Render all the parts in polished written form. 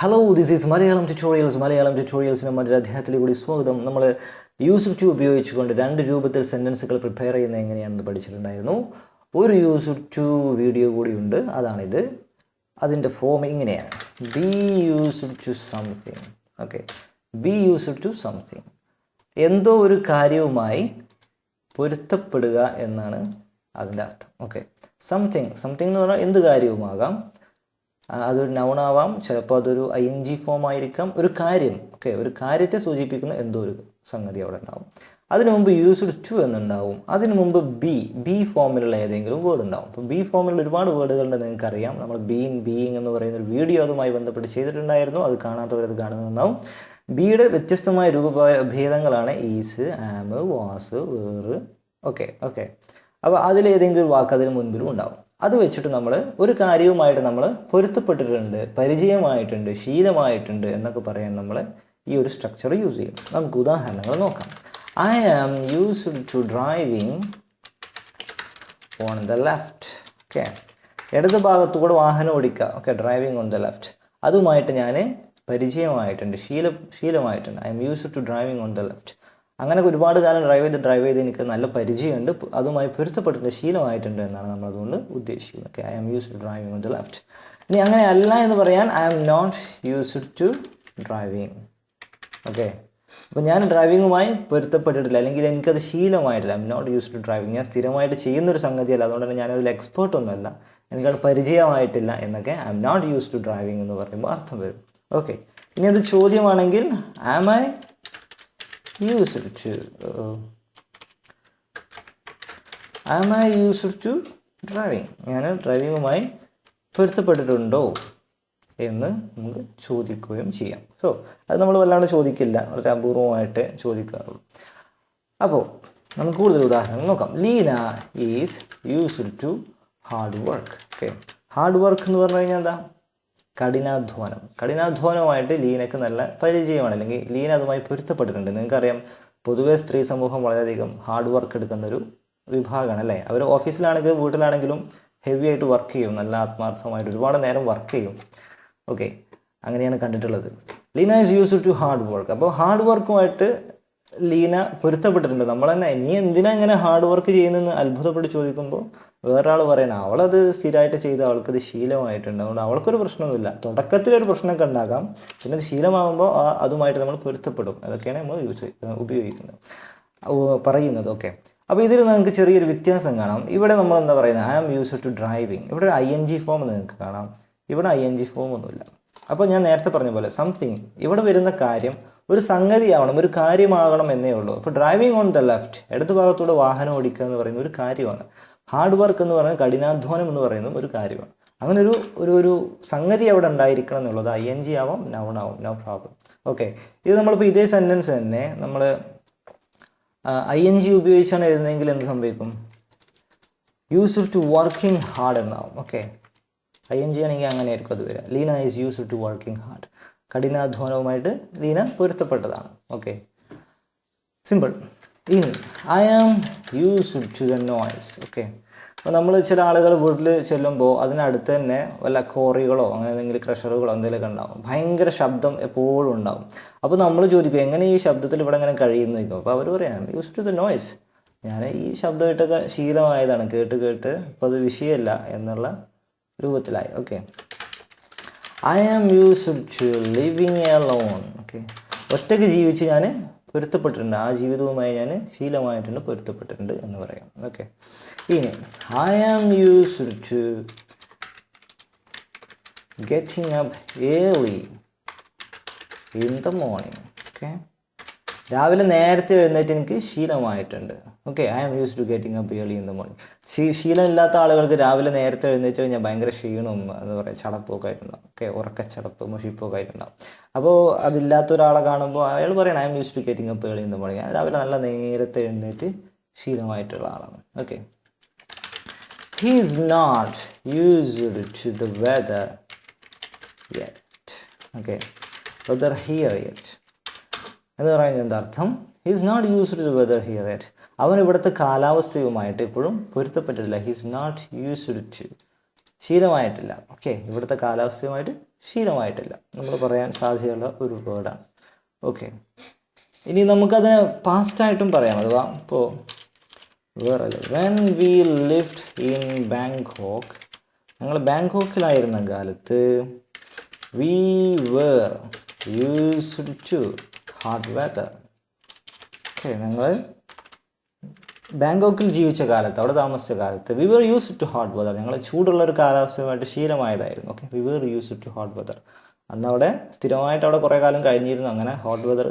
Hello, this is Malayalam ട്യൂട്ടോറിയൽസിന് മറ്റൊരു അധ്യായത്തിലേക്ക് സ്വാഗതം. നമ്മൾ യൂസ് ടു ഉപയോഗിച്ചുകൊണ്ട് രണ്ട് രൂപത്തിൽ സെൻറ്റൻസുകൾ പ്രിപ്പയർ ചെയ്യുന്നത് എങ്ങനെയാണെന്ന് പഠിച്ചിട്ടുണ്ടായിരുന്നു. ഒരു യൂസ് ടു വീഡിയോ കൂടിയുണ്ട്, അതാണിത്. അതിൻ്റെ ഫോം ഇങ്ങനെയാണ്: be used to something. Okay, be used to something, എന്തോ ഒരു കാര്യവുമായി പൊരുത്തപ്പെടുക എന്നാണ് അതിൻ്റെ അർത്ഥം. ഓക്കെ, സംതിങ് എന്ന് പറഞ്ഞാൽ എന്ത് കാര്യവുമാകാം. അതൊരു നൗണാവാം, ചിലപ്പോൾ അതൊരു ING ഫോം ആയിരിക്കാം. ഒരു കാര്യം, ഓക്കെ, ഒരു കാര്യത്തെ സൂചിപ്പിക്കുന്ന എന്തോ ഒരു സംഗതി അവിടെ ഉണ്ടാവും. അതിനു മുമ്പ് യൂസ്ഡ് ടു എന്നുണ്ടാവും. അതിനു മുമ്പ് ബി ഫോമിലുള്ള ഏതെങ്കിലും വേർഡ് ഉണ്ടാവും. അപ്പോൾ ബി ഫോമിലുള്ള ഒരുപാട് വേർഡുകളുണ്ട്, നിങ്ങൾക്കറിയാം. നമ്മൾ ബീയിങ് എന്ന് പറയുന്ന ഒരു വീഡിയോ അതുമായി ബന്ധപ്പെട്ട് ചെയ്തിട്ടുണ്ടായിരുന്നു. അത് കാണാത്തവരത് കാണുന്നുണ്ടാവും. ബിയുടെ വ്യത്യസ്തമായ രൂപഭേദങ്ങളാണ് is, am, was, were. Okay. അപ്പോൾ അതിലേതെങ്കിലും ഒരു വാക്ക് അതിന് മുൻപിലും ഉണ്ടാവും. അത് വെച്ചിട്ട് നമ്മൾ ഒരു കാര്യവുമായിട്ട് നമ്മൾ പൊരുത്തപ്പെട്ടിട്ടുണ്ട്, പരിചയമായിട്ടുണ്ട്, ശീലമായിട്ടുണ്ട് എന്നൊക്കെ പറയാൻ നമ്മൾ ഈ ഒരു സ്ട്രക്ചർ യൂസ് ചെയ്യും. നമുക്ക് ഉദാഹരണങ്ങൾ നോക്കാം. I am used to driving on the left. Okay, ഇടത് ഭാഗത്തുകൂടെ വാഹനം ഓടിക്കുക. Okay, driving on the left, അതുമായിട്ട് ഞാൻ പരിചയമായിട്ടുണ്ട്, ശീലമായിട്ടുണ്ട്. I am used to driving on the left. അങ്ങനെ ഒരുപാട് കാലം ഡ്രൈവ് ചെയ്ത് എനിക്ക് നല്ല പരിചയമുണ്ട്, അതുമായി പൊരുത്തപ്പെട്ടിട്ടുണ്ട്, ശീലമായിട്ടുണ്ട് എന്നാണ് നമ്മൾ അതുകൊണ്ട് ഉദ്ദേശിക്കുന്നത്. Okay, I am used to driving on the left. ഇനി അങ്ങനെ അല്ല എന്ന് പറയാൻ I am not used to driving. Okay, അപ്പോൾ ഞാൻ ഡ്രൈവിങ്ങുമായി പൊരുത്തപ്പെട്ടിട്ടില്ല, അല്ലെങ്കിൽ എനിക്കത് ശീലമായിട്ടില്ല. I am not used to driving, ഞാൻ സ്ഥിരമായിട്ട് ചെയ്യുന്നൊരു സംഗതിയല്ല, അതുകൊണ്ട് തന്നെ ഞാനതിൽ എക്സ്പേർട്ടൊന്നുമല്ല, എനിക്കത് പരിചയമായിട്ടില്ല എന്നൊക്കെ I am not used to driving എന്ന് പറയുമ്പോൾ അർത്ഥം വരും. ഓക്കെ, ഇനി അത് ചോദ്യമാണെങ്കിൽ am I used to am I used to driving, ഞാൻ ഡ്രൈവിങ്ങുമായി പൊരുത്തപ്പെട്ടിട്ടുണ്ടോ എന്ന് നമുക്ക് ചോദിക്കുകയും ചെയ്യാം. സോ അത് നമ്മൾ വല്ലാണ്ട് ചോദിക്കില്ല, വളരെ അപൂർവമായിട്ട് ചോദിക്കാറുള്ളൂ. അപ്പോൾ നമുക്ക് കൂടുതൽ ഉദാഹരണങ്ങൾ നോക്കാം. Leena is used to hard work. Okay, hard work എന്ന് പറഞ്ഞു കഴിഞ്ഞാൽ എന്താ? കഠിനാധ്വാനവുമായിട്ട് ലീനക്ക് നല്ല പരിചയമാണ്, അല്ലെങ്കിൽ ലീന അതുമായി പൊരുത്തപ്പെട്ടിട്ടുണ്ട്. നിങ്ങൾക്കറിയാം, പൊതുവെ സ്ത്രീ സമൂഹം വളരെയധികം ഹാർഡ് വർക്ക് എടുക്കുന്നൊരു വിഭാഗമാണ് അല്ലേ. അവർ ഓഫീസിലാണെങ്കിലും വീട്ടിലാണെങ്കിലും ഹെവി ആയിട്ട് വർക്ക് ചെയ്യും, നല്ല ആത്മാർത്ഥമായിട്ട് ഒരുപാട് നേരം വർക്ക് ചെയ്യും. ഓക്കെ, അങ്ങനെയാണ് കണ്ടിട്ടുള്ളത്. Leena is used to hard work. അപ്പോൾ ഹാർഡ് വർക്കുമായിട്ട് ലീന പൊരുത്തപ്പെട്ടിട്ടുണ്ട്. നമ്മൾ തന്നെ നീ എന്തിനാ ഇങ്ങനെ ഹാർഡ് വർക്ക് ചെയ്യുന്നതെന്ന് അത്ഭുതപ്പെട്ട് ചോദിക്കുമ്പോൾ വേറൊരാൾ പറയണം അവളത് സ്ഥിരമായിട്ട് ചെയ്ത് അവൾക്കത് ശീലമായിട്ടുണ്ട്, അതുകൊണ്ട് അവൾക്കൊരു പ്രശ്നമൊന്നുമില്ല. തുടക്കത്തിലൊരു പ്രശ്നമൊക്കെ ഉണ്ടാകാം, പിന്നെ അത് ശീലമാകുമ്പോൾ അതുമായിട്ട് നമ്മൾ പൊരുത്തപ്പെടും. അതൊക്കെയാണ് നമ്മൾ പറയുന്നത്. ഓക്കെ, അപ്പോൾ ഇതിൽ നിങ്ങൾക്ക് ചെറിയൊരു വ്യത്യാസം കാണാം. ഇവിടെ നമ്മൾ എന്താ പറയുന്നത്? I am used to driving. ഇവിടെ ഒരു ING ഫോം നിങ്ങൾക്ക് കാണാം, ഇവിടെ ING ഫോം ഒന്നുമില്ല. അപ്പോൾ ഞാൻ നേരത്തെ പറഞ്ഞ പോലെ സംതിങ്, ഇവിടെ വരുന്ന കാര്യം ഒരു സംഗതിയാവണം, ഒരു കാര്യമാകണം എന്നേ ഉള്ളൂ. അപ്പോൾ ഡ്രൈവിംഗ് ഓൺ ദ ലെഫ്റ്റ്, ഇടത് ഭാഗത്തൂടെ വാഹനം ഓടിക്കുക എന്ന് പറയുന്ന ഒരു കാര്യമാണ്. ഹാർഡ് വർക്ക് എന്ന് പറയുന്നത്, കഠിനാധ്വാനം എന്ന് പറയുന്നതും ഒരു കാര്യമാണ്. അങ്ങനെ ഒരു സംഗതി അവിടെ ഉണ്ടായിരിക്കണം എന്നുള്ളത്. ING ആവാം, നൗൺ ആവും, നോ പ്രോബ്ലം. ഓക്കെ, ഇത് നമ്മളിപ്പോൾ ഇതേ സെൻറ്റൻസ് തന്നെ നമ്മൾ ING ഉപയോഗിച്ചാണ് എഴുതുന്നതെങ്കിൽ എന്ത് സംഭവിക്കും? യൂസ്ഡ് ടു വർക്കിംഗ് ഹാർഡ് എന്നാവും. ഓക്കെ, ING ആണെങ്കിൽ അങ്ങനെ ആയിരിക്കും അത് വരിക. Leena is used to working hard, കഠിനാധ്വാനവുമായിട്ട് ലീന പൊരുത്തപ്പെട്ടതാണ്. Okay, simple. ഇനി I am used to the noise. Okay, അപ്പോൾ നമ്മൾ ചില ആളുകൾ വീട്ടിൽ ചെല്ലുമ്പോൾ അതിനടുത്ത് തന്നെ വല്ല കോറികളോ അങ്ങനെ എന്തെങ്കിലും ക്രഷറുകളോ എന്തെങ്കിലുമൊക്കെ ഉണ്ടാവും. ഭയങ്കര ശബ്ദം എപ്പോഴും ഉണ്ടാവും. അപ്പോൾ നമ്മൾ ചോദിക്കും എങ്ങനെ ഈ ശബ്ദത്തിൽ ഇവിടെ അങ്ങനെ കഴിയുന്നു ചോദിക്കും. അപ്പോൾ അവർ പറയാം യൂസ്ഡ് ടു ദ നോയ്സ്, ഞാൻ ഈ ശബ്ദമായിട്ടൊക്കെ ശീലമായതാണ്, കേട്ട് അപ്പോൾ അത് വിഷയമല്ല എന്നുള്ള രൂപത്തിലായി. Okay, I am used to living alone. Okay, ഒറ്റയ്ക്ക് ജീവിച്ച് ഞാൻ പൊരുത്തപ്പെട്ടിട്ടുണ്ട്, ആ ജീവിതവുമായി ഞാൻ ശീലമായിട്ടുണ്ട്, പൊരുത്തപ്പെട്ടിട്ടുണ്ട് എന്ന് പറയാം. ഓക്കെ, ഇനി I am used to getting up early in the morning. Okay, രാവിലെ നേരത്തെ എഴുന്നേറ്റ് എനിക്ക് ശീലമായിട്ടുണ്ട്. Okay, I am used to getting up early in the morning. ശീലമില്ലാത്ത ആളുകൾക്ക് രാവിലെ നേരത്തെ എഴുന്നേറ്റ് കഴിഞ്ഞാൽ ഭയങ്കര ക്ഷീണവും എന്താ പറയുക ചടപ്പൊക്കെ ആയിട്ടുണ്ടാവും. ഓക്കെ, ഉറക്കച്ചടപ്പ്, മുഷിപ്പൊക്കെ ആയിട്ടുണ്ടാവും. അപ്പോൾ അതില്ലാത്ത ഒരാളെ കാണുമ്പോൾ അയാൾ പറയണം I am used to getting up early in the morning. രാവിലെ നല്ല നേരത്തെ എഴുന്നേറ്റ് ശീലമായിട്ടുള്ള ആളാണ്. Okay, he is not used to the weather yet. Okay, weather here yet എന്ന് പറയുന്നത് എന്താ അർത്ഥം? He is not used to weather here yet. അവൻ ഇവിടുത്തെ കാലാവസ്ഥയുമായിട്ട് ഇപ്പോഴും പൊരുത്തപ്പെട്ടിട്ടില്ല. He is not used to ശീലമായിട്ടില്ല. ഓക്കെ, ഇവിടുത്തെ കാലാവസ്ഥയുമായിട്ട് ശീലമായിട്ടില്ല നമ്മൾ പറയാൻ സാധ്യതയുള്ള ഒരു വേർഡാണ്. ഓക്കെ, ഇനി നമുക്കതിനെ പാസ്റ്റായിട്ടും പറയാം. അഥവാ ഇപ്പോൾ വേറെ when we lived in Bangkok, ഞങ്ങൾ ബാങ്കോക്കിലായിരുന്ന കാലത്ത് we were used to hard weather. Okay, ഞങ്ങൾ ബാങ്കോക്കിൽ ജീവിച്ച കാലത്ത്, അവിടെ താമസിച്ച കാലത്ത് we were used to hot weather, ഞങ്ങൾ ചൂടുള്ള ഒരു കാലാവസ്ഥയുമായിട്ട് ശീലമായതായിരുന്നു. Okay, we were used to hot weather. അന്ന് അവിടെ സ്ഥിരമായിട്ട് അവിടെ കുറേ കാലം കഴിഞ്ഞിരുന്നു. അങ്ങനെ ഹോട്ട് വെതർ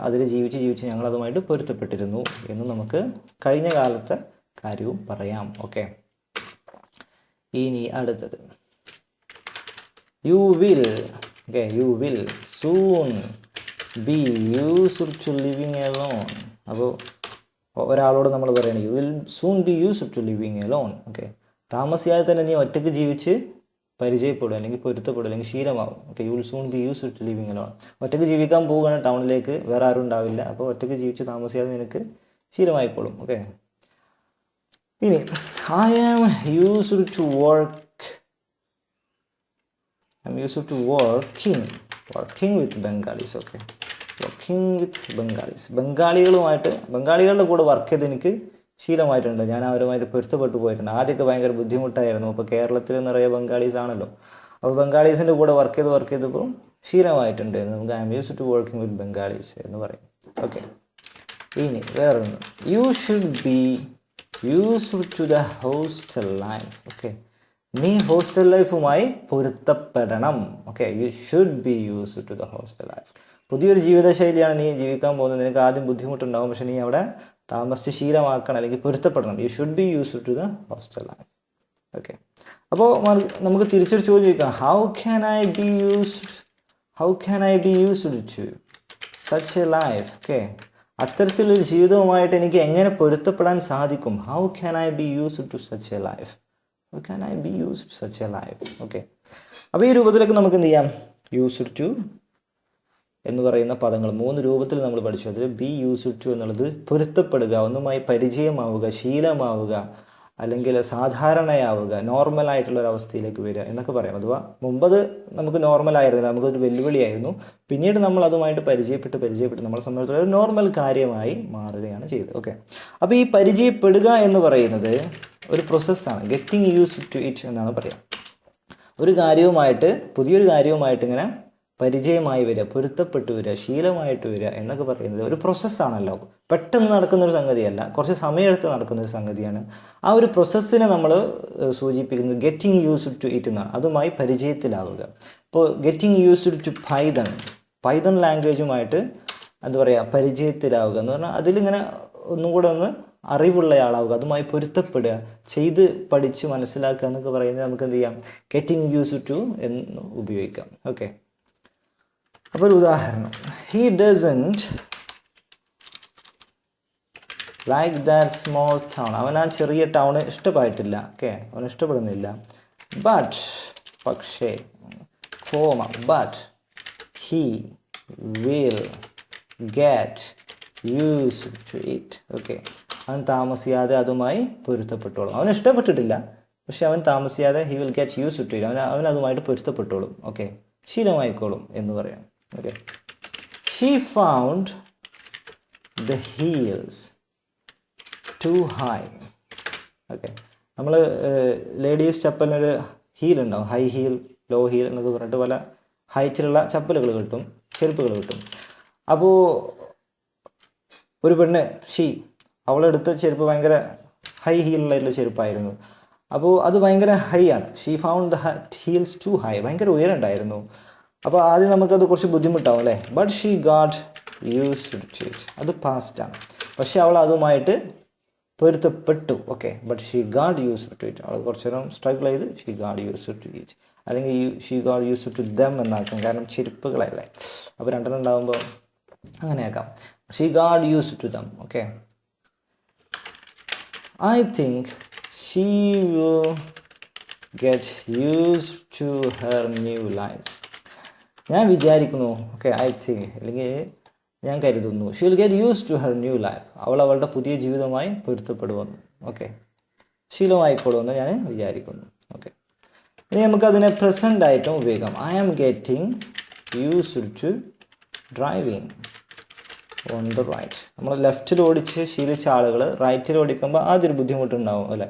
അതിൽ ജീവിച്ച് ഞങ്ങളതുമായിട്ട് പൊരുത്തപ്പെട്ടിരുന്നു എന്ന് നമുക്ക് കഴിഞ്ഞ കാലത്തെ കാര്യവും പറയാം. ഓക്കെ, ഇനി അടുത്തത് you will. Okay, you will soon be used to living alone. അപ്പോൾ ഒരാളോട് നമ്മൾ പറയണം you will soon be used to living alone. Okay, താമസിയാതെ തന്നെ നീ ഒറ്റയ്ക്ക് ജീവിച്ച് പരിചയപ്പെടും, അല്ലെങ്കിൽ പൊരുത്തപ്പെടും, അല്ലെങ്കിൽ ശീലമാവും. Okay, you will soon be used to living alone. ഒറ്റയ്ക്ക് ജീവിക്കാൻ പോവുകയാണ് ടൗണിലേക്ക്, വേറെ ആരും ഉണ്ടാവില്ല. അപ്പോൾ ഒറ്റയ്ക്ക് ജീവിച്ച് താമസിയാതെ നിനക്ക് ശീലമായിക്കോളും. ഓക്കെ, ഇനി I am used to work. I am used to working with Bengalis. Okay, working with Bengalis. ബംഗാളികളുടെ കൂടെ വർക്ക് ചെയ്ത് എനിക്ക് ശീലമായിട്ടുണ്ട്. ഞാൻ അവരുമായിട്ട് പൊരുത്തപ്പെട്ടു പോയിട്ടുണ്ട്. ആദ്യമൊക്കെ ഭയങ്കര ബുദ്ധിമുട്ടായിരുന്നു. അപ്പോൾ കേരളത്തിൽ നിറയെ ബംഗാളീസ് ആണല്ലോ. അപ്പോൾ ബംഗാളീസിൻ്റെ കൂടെ വർക്ക് ചെയ്തപ്പോൾ ശീലമായിട്ടുണ്ട്. നമുക്ക് I am used to working with Bengalis എന്ന് പറയും. ഓക്കെ, ഇനി വേറൊന്ന് you should be used to the hostel life. Okay, നീ ഹോസ്റ്റൽ ലൈഫുമായി പൊരുത്തപ്പെടണം. Okay, you should be used to the hostel life. പുതിയൊരു ജീവിതശൈലിയാണ് നീ ജീവിക്കാൻ പോകുന്നത്. നിനക്ക് ആദ്യം ബുദ്ധിമുട്ടുണ്ടാകും, പക്ഷെ നീ അവിടെ താമസിച്ച് ശീലമാക്കണം, അല്ലെങ്കിൽ പൊരുത്തപ്പെടണം. You should be used to the hostel life. Okay, അപ്പോൾ നമുക്ക് തിരിച്ചൊരു ചോദ്യം ചോദിക്കാം. How can I be used to such a life. Okay, അത്തരത്തിലൊരു ജീവിതവുമായിട്ട് എനിക്ക് എങ്ങനെ പൊരുത്തപ്പെടാൻ സാധിക്കും? How can I be used to such a life. How can I be used to such a life. Okay, അപ്പോൾ ഈ രൂപത്തിലൊക്കെ നമുക്ക് എന്ത് ചെയ്യാം? യൂസ്ഡ് ടു എന്ന് പറയുന്ന പദങ്ങൾ 3 രൂപത്തിൽ നമ്മൾ പഠിച്ചു. അതിൽ ബി യൂസ്ഡ് ടു എന്നുള്ളത് പൊരുത്തപ്പെടുക, ഒന്നുമായി പരിചയമാവുക, ശീലമാവുക, അല്ലെങ്കിൽ സാധാരണയാവുക, നോർമലായിട്ടുള്ള ഒരു അവസ്ഥയിലേക്ക് വരിക എന്നൊക്കെ പറയാം. അഥവാ മുമ്പത് നമുക്ക് നോർമലായിരുന്നില്ല, നമുക്കൊരു വെല്ലുവിളിയായിരുന്നു. പിന്നീട് നമ്മൾ അതുമായിട്ട് പരിചയപ്പെട്ട് നമ്മളെ സംബന്ധിച്ചുള്ള ഒരു നോർമൽ കാര്യമായി മാറുകയാണ് ചെയ്തത്. ഓക്കെ, അപ്പോൾ ഈ പരിചയപ്പെടുക എന്ന് പറയുന്നത് ഒരു പ്രോസസ്സാണ്. ഗെറ്റിംഗ് യൂസ്ഡ് ടു ഇറ്റ് എന്നാണ് പറയാം. പുതിയൊരു കാര്യവുമായിട്ട് ഇങ്ങനെ പരിചയമായി വരിക, പൊരുത്തപ്പെട്ടു വരിക, ശീലമായിട്ട് വരിക എന്നൊക്കെ പറയുന്നത് ഒരു പ്രോസസ്സാണല്ലോ. പെട്ടെന്ന് നടക്കുന്നൊരു സംഗതിയല്ല, കുറച്ച് സമയമെടുത്ത് നടക്കുന്നൊരു സംഗതിയാണ്. ആ ഒരു പ്രോസസ്സിനെ നമ്മൾ സൂചിപ്പിക്കുന്നത് ഗെറ്റിംഗ് യൂസ്ഡ് ടു ഇറ്റ് എന്നാണ്. അതുമായി പരിചയത്തിലാവുക. ഇപ്പോൾ ഗെറ്റിംഗ് യൂസ്ഡ് ടു പൈതൺ ലാംഗ്വേജുമായിട്ട് എന്താ പറയുക, പരിചയത്തിലാവുക എന്ന് പറഞ്ഞാൽ അതിലിങ്ങനെ ഒന്നും കൂടെ ഒന്ന് അറിവുള്ളയാളാവുക, അതുമായി പൊരുത്തപ്പെടുക, ചെയ്ത് പഠിച്ച് മനസ്സിലാക്കുക എന്നൊക്കെ പറയുന്നത് നമുക്ക് എന്ത് ചെയ്യാം? ഗെറ്റിംഗ് യൂസ്ഡ് ടു എന്ന് ഉപയോഗിക്കാം. ഓക്കെ, അപ്പോൾ ഒരു ഉദാഹരണം, he doesn't like that small town. അവൻ ആ ചെറിയ ടൗൺ ഇഷ്ടപ്പെട്ടില്ല. ഓക്കെ, അവൻ ഇഷ്ടപ്പെടുന്നില്ല. പക്ഷേ but he will get used to it. Okay, അവൻ താമസിയാതെ അതുമായി പൊരുത്തപ്പെട്ടോളും. അവൻ ഇഷ്ടപ്പെട്ടിട്ടില്ല, പക്ഷെ അവൻ താമസിയാതെ he will get used to it. അവൻ അതുമായിട്ട് പൊരുത്തപ്പെട്ടോളും. ഓക്കെ, ശീലമായിക്കോളും എന്ന് പറയാം. Okay, she found the heels too high. Okay, നമ്മൾ ലേഡീസ് ചപ്പലിനൊരു ഹീൽ ഉണ്ടാവും, ഹൈ ഹീൽ, ലോ ഹീൽ എന്നൊക്കെ പറഞ്ഞിട്ട് പല ഹൈറ്റിലുള്ള ചപ്പലുകൾ കിട്ടും, ചെരുപ്പുകൾ കിട്ടും. അപ്പോൾ ഒരു പെണ്ണ് അവളെടുത്ത ചെരുപ്പ് ഭയങ്കര ഹൈ ഹീലുള്ളായിട്ടുള്ള ചെരുപ്പായിരുന്നു. അപ്പോൾ അത് ഭയങ്കര ഹൈ ആണ്. She found the heels too high, ഭയങ്കര ഉയരണ്ടായിരുന്നു. അപ്പോൾ ആദ്യം നമുക്കത് കുറച്ച് ബുദ്ധിമുട്ടാവും അല്ലേ. But she got used to it. അത് പാസ്റ്റാണ്, പക്ഷെ അവൾ അതുമായിട്ട് പൊരുത്തപ്പെട്ടു. Okay, but she got used to it. അവൾ കുറച്ച് നേരം സ്ട്രഗിൾ ചെയ്ത് she got used to it, അല്ലെങ്കിൽ she got used to them എന്നാക്കും, കാരണം ചെരുപ്പുകളല്ലേ. അപ്പോൾ രണ്ടെണ്ണം ഉണ്ടാകുമ്പോൾ അങ്ങനെയാക്കാം. She got used to them. Okay, I think she will get used to her new life. ഞാൻ വിചാരിക്കുന്നു, ഓക്കെ, ഐ തിങ്ക് അല്ലെങ്കിൽ ഞാൻ കരുതുന്നു, she will get used to her new life. അവൾ അവളുടെ പുതിയ ജീവിതവുമായി പൊരുത്തപ്പെടുമെന്ന്. ഓക്കെ, ശീലമായിക്കോളുമെന്ന് ഞാൻ വിചാരിക്കുന്നു. ഓക്കെ, ഇനി നമുക്കതിനെ പ്രസൻ്റ് ആയിട്ടും ഉപയോഗിക്കാം. I am getting used to driving on the right. നമ്മൾ ലെഫ്റ്റിൽ ഓടിച്ച് ശീലിച്ച ആളുകൾ റൈറ്റിൽ ഓടിക്കുമ്പോൾ ആദ്യൊരു ബുദ്ധിമുട്ടുണ്ടാവും അല്ലേ.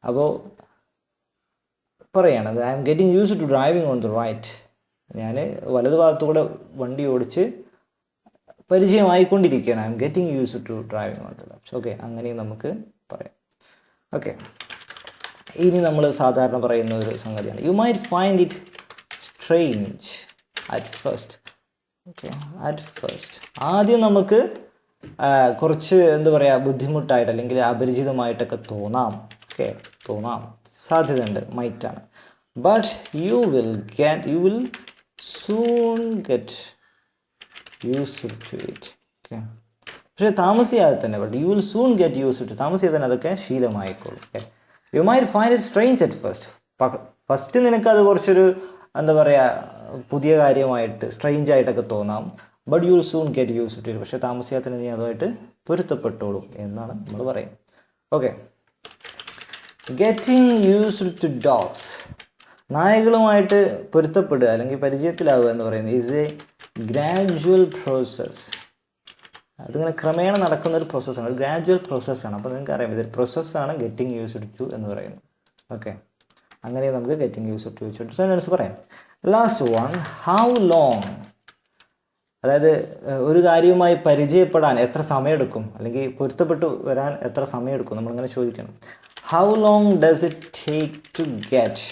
അപ്പോൾ പറയണത് I am getting used to driving on the right. ഞാൻ വലതു ഭാഗത്തുകൂടെ വണ്ടി ഓടിച്ച് പരിചയമായിക്കൊണ്ടിരിക്കുകയാണ്. I am getting used to driving on the left. Okay, അങ്ങനെയും നമുക്ക് പറയാം. ഓക്കെ, ഇനി നമ്മൾ സാധാരണ പറയുന്ന ഒരു സംഗതിയാണ് U might find it strange at first. Okay, at first ആദ്യം നമുക്ക് കുറച്ച് എന്താ പറയുക ബുദ്ധിമുട്ടായിട്ട് അല്ലെങ്കിൽ അപരിചിതമായിട്ടൊക്കെ തോന്നാം. ഓക്കെ, തോന്നാം, സാധ്യതയുണ്ട്, മൈറ്റാണ്. But you will soon get used to it. Okay, പക്ഷേ താമസിയാതെ തന്നെ, but you will soon get used to, താമസിയാതെ തന്നെ അതൊക്കെ ശീലമായിക്കോളും. Okay, you might find it strange at first നിനക്കത് കുറച്ചൊരു എന്താ പറയുക പുതിയ കാര്യമായിട്ട് സ്ട്രേഞ്ച് ആയിട്ടൊക്കെ തോന്നാം. But you will soon get used to it, പക്ഷേ താമസിയാതെ തന്നെ നീ അതുമായിട്ട് പൊരുത്തപ്പെട്ടോളും എന്നാണ് നമ്മൾ പറയുന്നത്. Okay, getting used to dogs, നായകളുമായിട്ട് പൊരുത്തപ്പെടുക അല്ലെങ്കിൽ പരിചയത്തിലാവുക എന്ന് പറയുന്നത് ഈസ് എ ഗ്രാജുവൽ പ്രോസസ്സ്. അതിങ്ങനെ ക്രമേണ നടക്കുന്ന ഒരു പ്രോസസ്സാണ്, ഒരു ഗ്രാജുവൽ പ്രോസസ്സാണ്. അപ്പോൾ നിങ്ങൾക്ക് അറിയാം ഇതൊരു പ്രോസസ്സാണ് ഗെറ്റിംഗ് യൂസ്ഡ് ടു എന്ന് പറയുന്നത്. ഓക്കെ, അങ്ങനെ നമുക്ക് ഗെറ്റിംഗ് യൂസ്ഡ് ടു വെച്ചിട്ട് സെൻറ്റൻസ് പറയാം. ലാസ്റ്റ് വൺ, ഹൗ ലോങ്, അതായത് ഒരു കാര്യവുമായി പരിചയപ്പെടാൻ എത്ര സമയമെടുക്കും അല്ലെങ്കിൽ പൊരുത്തപ്പെട്ടു വരാൻ എത്ര സമയമെടുക്കും നമ്മളിങ്ങനെ ചോദിക്കണം. How long does it take to get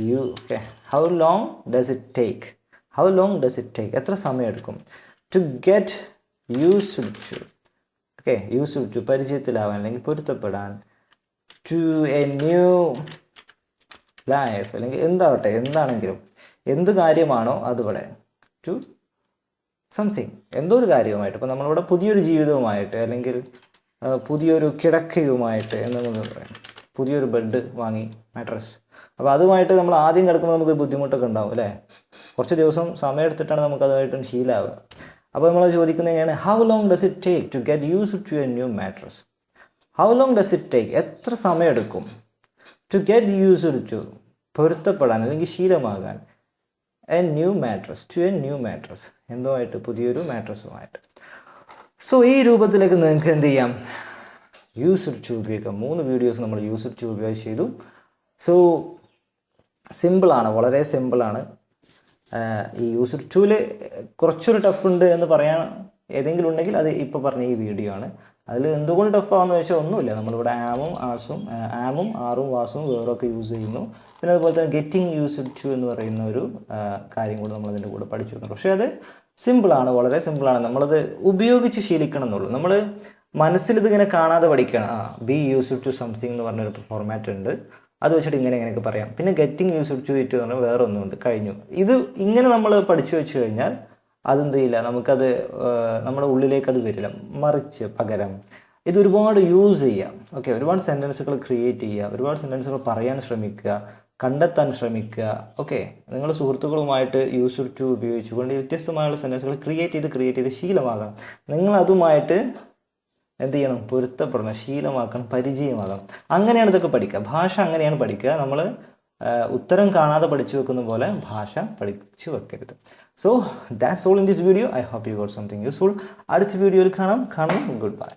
you. Okay, how long does it take, how long does it take, എത്ര സമയമെടുക്കും to get used to. Okay, used to പരിചയത്തിലാവാൻ അല്ലെങ്കിൽ പൊരുത്തപ്പെടാൻ. ടു എ ന്യൂ ലൈഫ് അല്ലെങ്കിൽ എന്താവട്ടെ, എന്താണെങ്കിലും എന്ത് കാര്യമാണോ അതുപോലെ ടു സംതിങ്, എന്തോ ഒരു കാര്യവുമായിട്ട്. ഇപ്പോൾ നമ്മളിവിടെ പുതിയൊരു ജീവിതവുമായിട്ട് അല്ലെങ്കിൽ പുതിയൊരു കിടക്കയുമായിട്ട് എന്ന് നമുക്ക് പറയാം. പുതിയൊരു ബെഡ് വാങ്ങി, മാട്രസ്, അപ്പോൾ അതുമായിട്ട് നമ്മൾ ആദ്യം കിടക്കുമ്പോൾ നമുക്ക് ബുദ്ധിമുട്ടൊക്കെ ഉണ്ടാവും അല്ലേ. കുറച്ച് ദിവസം സമയം എടുത്തിട്ടാണ് നമുക്കതുമായിട്ടും ശീലമാവുക. അപ്പോൾ നമ്മൾ ചോദിക്കുന്നത് എങ്ങനെയാണ്, how long does it take to get used to a new mattress. How long does it take, എത്ര സമയം എടുക്കും ടു ഗെറ്റ് യൂസ്ഡ് ടു, പൊരുത്തപ്പെടാൻ അല്ലെങ്കിൽ ശീലമാകാൻ, a new mattress, to a new mattress, എന്തുമായിട്ട്, പുതിയൊരു മാട്രസുമായിട്ട്. സോ ഈ രൂപത്തിലേക്ക് നിങ്ങൾക്ക് എന്ത് ചെയ്യാം, യൂസ്ഡ് ടു ഉപയോഗിക്കാം. 3 വീഡിയോസ് നമ്മൾ യൂസ്ഡ് ടു ഉപയോഗിച്ച് ചെയ്തു. സോ സിമ്പിളാണ്, വളരെ സിമ്പിളാണ്. ഈ യൂസ്ഡ് ടുവിൽ കുറച്ചൊരു ടഫ് ഉണ്ട് എന്ന് പറയാൻ ഏതെങ്കിലും ഉണ്ടെങ്കിൽ അത് ഇപ്പോൾ പറഞ്ഞ ഈ വീഡിയോ ആണ്. അതിൽ എന്തുകൊണ്ട് ടഫാണെന്ന് വെച്ചാൽ ഒന്നുമില്ല, നമ്മളിവിടെ ആമും ആറും വാസും വേറൊക്കെ യൂസ് ചെയ്യുന്നു. പിന്നെ അതുപോലെ തന്നെ ഗെറ്റിംഗ് യൂസ്ഡ് ടു എന്ന് പറയുന്ന ഒരു കാര്യം കൂടി നമ്മളതിൻ്റെ കൂടെ പഠിച്ചു വെക്കുന്നു. പക്ഷേ അത് സിമ്പിളാണ്, വളരെ സിമ്പിളാണ്. നമ്മളത് ഉപയോഗിച്ച് ശീലിക്കണം എന്നുള്ളൂ. നമ്മൾ മനസ്സിലിതിങ്ങനെ കാണാതെ പഠിക്കണം. ബി യൂസ്ഡ് ടു സംതിങ് എന്ന് പറഞ്ഞൊരു ഫോർമാറ്റ് ഉണ്ട്, അത് വെച്ചിട്ട് ഇങ്ങനെയൊക്കെ പറയാം. പിന്നെ ഗെറ്റിംഗ് യൂസ്ഡ് ടു ഇറ്റ് എന്ന് പറഞ്ഞാൽ വേറെ ഒന്നുമുണ്ട്, കഴിഞ്ഞു. ഇത് ഇങ്ങനെ നമ്മൾ പഠിച്ചു വെച്ച് കഴിഞ്ഞാൽ അതെന്ത് ചെയ്യില്ല, നമുക്കത് നമ്മുടെ ഉള്ളിലേക്ക് അത് വരില്ല. മറിച്ച് പകരം ഇത് ഒരുപാട് യൂസ് ചെയ്യാം. ഓക്കെ, ഒരുപാട് സെൻറ്റൻസുകൾ ക്രിയേറ്റ് ചെയ്യുക, ഒരുപാട് സെൻറ്റൻസുകൾ പറയാൻ ശ്രമിക്കുക, കണ്ടെത്താൻ ശ്രമിക്കുക. ഓക്കെ, നിങ്ങൾ സുഹൃത്തുക്കളുമായിട്ട് യൂസ്ഡ് ടു ഉപയോഗിച്ചുകൊണ്ട് വ്യത്യസ്തമായുള്ള സെൻറ്റൻസുകൾ ക്രിയേറ്റ് ചെയ്ത് ശീലമാകാം. നിങ്ങളതുമായിട്ട് എന്ത് ചെയ്യണം, പൊരുത്തപ്പെടണം, ശീലമാക്കണം, പരിചയമാകണം. അങ്ങനെയാണ് ഇതൊക്കെ പഠിക്കുക. ഭാഷ അങ്ങനെയാണ് പഠിക്കുക. നമ്മൾ ഉത്തരം കാണാതെ പഠിച്ചു വെക്കുന്ന പോലെ ഭാഷ പഠിച്ചു വെക്കരുത്. So that's all in this video. I hope you got something useful. അടുത്ത വീഡിയോയിൽ കാണാം. Good bye.